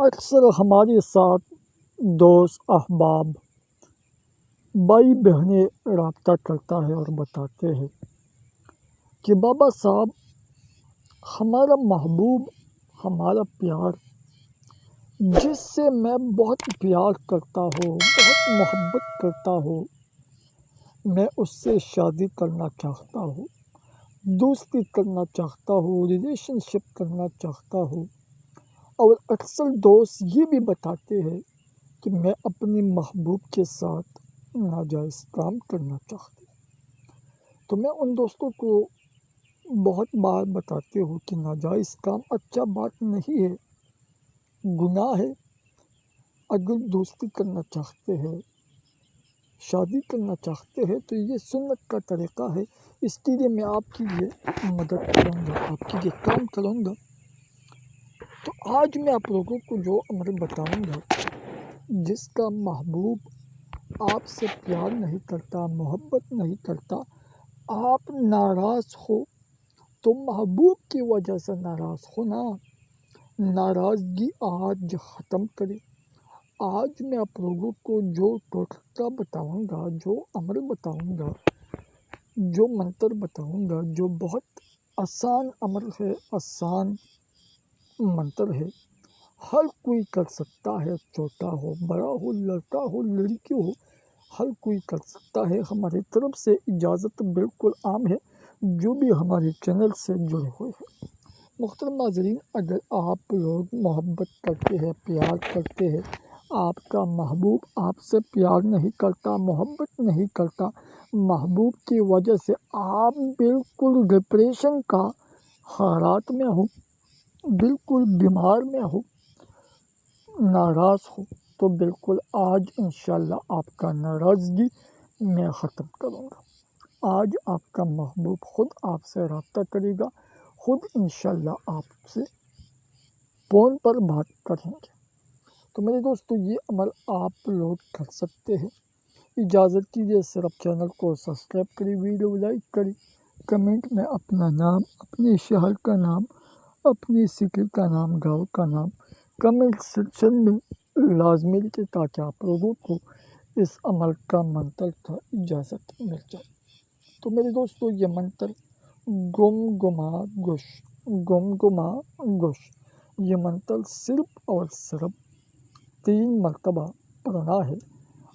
اکثر ہمارے ساتھ دوست احباب بھائی بہنیں رابطہ کرتا ہے اور بتاتے ہیں کہ بابا صاحب ہمارا محبوب، ہمارا پیار، جس سے میں بہت پیار کرتا ہوں، بہت محبت کرتا ہوں، میں اس سے شادی کرنا چاہتا ہوں، دوستی کرنا چاہتا ہوں، ریلیشن شپ کرنا چاہتا ہوں۔ اور اکثر دوست یہ بھی بتاتے ہیں کہ میں اپنی محبوب کے ساتھ ناجائز کام کرنا چاہتی ہوں۔ تو میں ان دوستوں کو بہت بار بتاتے ہوں کہ ناجائز کام اچھا بات نہیں ہے، گناہ ہے۔ اگر دوستی کرنا چاہتے ہیں، شادی کرنا چاہتے ہیں تو یہ سنت کا طریقہ ہے۔ اس کے لیے میں آپ کی یہ مدد کروں گا، آپ کے لیے کام کروں گا۔ تو آج میں آپ لوگوں کو جو عمل بتاؤں گا، جس کا محبوب آپ سے پیار نہیں کرتا، محبت نہیں کرتا، آپ ناراض ہو تو محبوب کی وجہ سے ناراض ہونا، ناراضگی آج ختم کرے۔ آج میں آپ لوگوں کو جو ٹوٹکا بتاؤں گا، جو عمل بتاؤں گا، جو منتر بتاؤں گا، جو بہت آسان عمل ہے، آسان منتر ہے، ہر کوئی کر سکتا ہے، چھوٹا ہو بڑا ہو، لڑکا ہو لڑکی ہو، ہر کوئی کر سکتا ہے۔ ہماری طرف سے اجازت بالکل عام ہے، جو بھی ہمارے چینل سے جڑے ہوئے ہیں۔ محترم ناظرین، اگر آپ لوگ محبت کرتے ہیں، پیار کرتے ہیں، آپ کا محبوب آپ سے پیار نہیں کرتا، محبت نہیں کرتا، محبوب کی وجہ سے آپ بالکل ڈپریشن کا حالات میں ہو، بالکل بیمار میں ہو، ناراض ہو، تو بالکل آج انشاءاللہ آپ کا ناراضگی میں ختم کروں گا۔ آج آپ کا محبوب خود آپ سے رابطہ کرے گا، خود انشاءاللہ آپ سے فون پر بات کریں گے۔ تو میرے دوستو، یہ عمل آپ لوگ کر سکتے ہیں۔ اجازت کیجیے، صرف چینل کو سبسکرائب کریں، ویڈیو لائک کریں، کمنٹ میں اپنا نام، اپنے شہر کا نام، اپنی سٹی کا نام، گاؤں کا نام کمنٹ سیکشن میں لازمی لکھیں، تاکہ آپ لوگوں کو اس عمل کا منتر کا اجازت مل جائے۔ تو میرے دوستو، یہ منتر گم گما گش، گم گما گش، یہ منتر صرف اور صرف 3 مرتبہ پڑھنا ہے،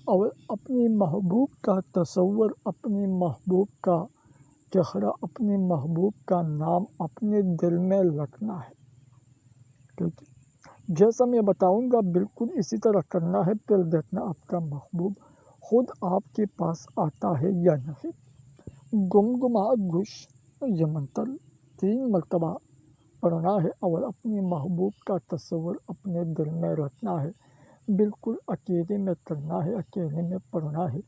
اور اپنی محبوب کا تصور، اپنے محبوب کا چہرہ، اپنے محبوب کا نام اپنے دل میں رکھنا ہے۔ ٹھیک ہے، جیسا میں بتاؤں گا بالکل اسی طرح کرنا ہے، پھر دیکھنا آپ کا محبوب خود آپ کے پاس آتا ہے یا نہیں۔ گم گما گش، یہ منتر 3 مرتبہ پڑھنا ہے، اور اپنے محبوب کا تصور اپنے دل میں رکھنا ہے، بالکل اکیلے میں کرنا ہے، اکیلے میں پڑھنا ہے،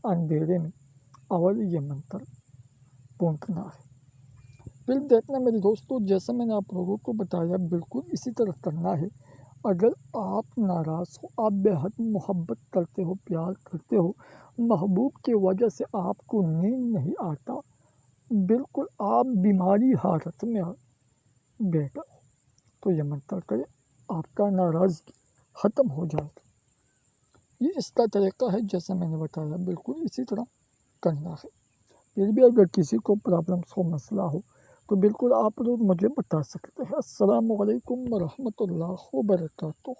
اندھیرے میں، اور یہ منتر پھونکنا ہے۔ پھر دیکھنا میرے دوستو، جیسا میں نے آپ لوگوں کو بتایا بالکل اسی طرح کرنا ہے۔ اگر آپ ناراض ہو، آپ بے حد محبت کرتے ہو، پیار کرتے ہو، محبوب کی وجہ سے آپ کو نیند نہیں آتا، بالکل آپ بیماری حالت میں بیٹھے ہو، تو یہ منتر کرے، آپ کا ناراضگی ختم ہو جائے گا۔ یہ اس کا طریقہ ہے، جیسا میں نے بتایا بالکل اسی طرح کرنا ہے۔ پھر بھی اگر کسی کو پرابلمس ہو، مسئلہ ہو، تو بالکل آپ لوگ مجھے بتا سکتے ہیں۔ السلام علیکم ورحمۃ اللہ وبرکاتہ۔